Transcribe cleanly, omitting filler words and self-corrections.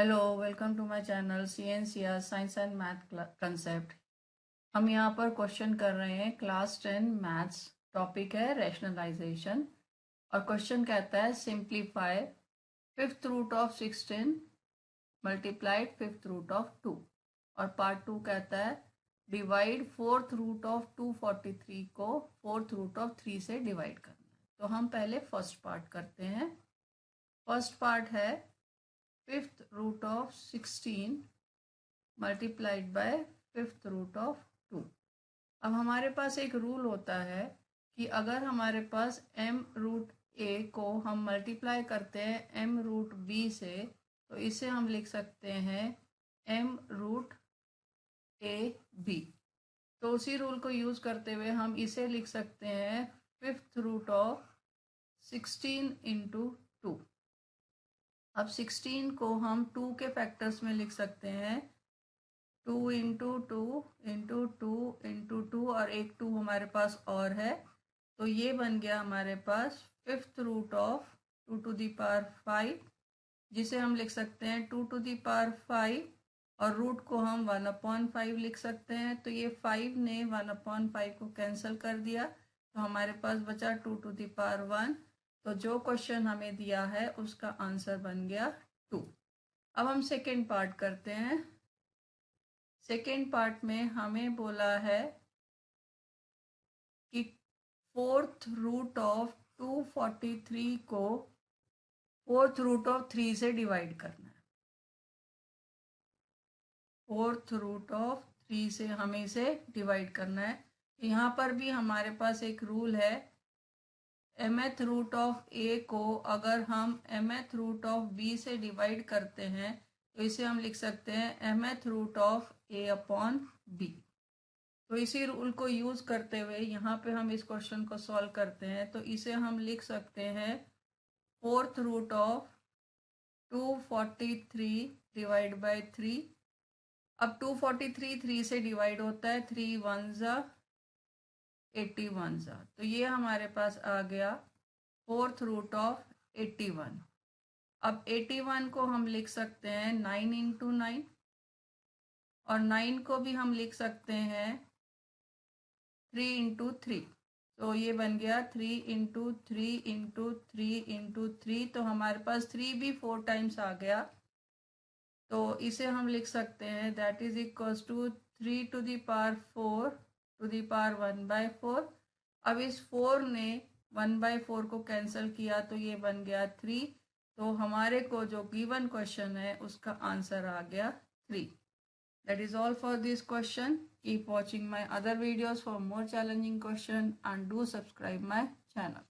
Hello, welcome to my channel CNCR science and math concept. हम यहाँ पर question कर रहे हैं क्लास 10 मैथ्स। टॉपिक है रैशनलाइजेशन और क्वेश्चन कहता है simplify fifth root of 16 multiplied fifth root of 2। और पार्ट 2 कहता है डिवाइड फोर्थ रूट ऑफ 243 को फोर्थ रूट ऑफ 3 से डिवाइड करना है। तो हम पहले फर्स्ट पार्ट करते हैं। फर्स्ट पार्ट है fifth root of 16 multiplied by fifth root of 2। अब हमारे पास एक रूल होता है कि अगर हमारे पास m रूट a को हम मल्टीप्लाई करते हैं m रूट b से, तो इसे हम लिख सकते हैं m रूट a b। तो उसी रूल को यूज करते हुए हम इसे लिख सकते हैं फिफ्थ रूट ऑफ 16 इंटू 2। अब 16 को हम 2 के फैक्टर्स में लिख सकते हैं 2 into two into two into two और एक 2 हमारे पास और है। तो ये बन गया हमारे पास fifth root of 2 to the power 5, जिसे हम लिख सकते हैं 2 टू दी पावर 5 और रूट को हम 1/5 लिख सकते हैं। तो ये 5 ने 1/5 को कैंसिल कर दिया, तो हमारे पास बचा 2 टू दी पावर 1। तो जो क्वेश्चन हमें दिया है उसका आंसर बन गया 2। अब हम सेकेंड पार्ट करते हैं। सेकेंड पार्ट में हमें बोला है कि फोर्थ रूट ऑफ 243 को फोर्थ रूट ऑफ 3 से डिवाइड करना है। फोर्थ रूट ऑफ 3 से हमें इसे डिवाइड करना है। यहाँ पर भी हमारे पास एक रूल है, mth रूट ऑफ a को अगर हम mth रूट ऑफ b से डिवाइड करते हैं तो इसे हम लिख सकते हैं mth root of a upon b। तो इसी रूल को यूज करते हुए यहाँ पे हम इस क्वेश्चन को सॉल्व करते हैं। तो इसे हम लिख सकते हैं fourth root of 243 divide by 3। अब 243 3 से डिवाइड होता है, 3 1 जा 81 जा, तो ये हमारे पास आ गया फोर्थ रूट ऑफ 81। अब 81 को हम लिख सकते हैं 9 इंटू 9 और 9 को भी हम लिख सकते हैं 3 इंटू 3। तो ये बन गया 3 इंटू 3 इंटू 3 इंटू 3। तो हमारे पास 3 भी 4 टाइम्स आ गया, तो इसे हम लिख सकते हैं that is equals to 3 to the power 4 to the power 1/4। अब इस 4 ने 1/4 को कैंसिल किया, तो ये बन गया 3। तो हमारे को जो गिवन क्वेश्चन है उसका आंसर आ गया 3। That is all for this question. Keep watching my other videos for more challenging question and do subscribe my channel.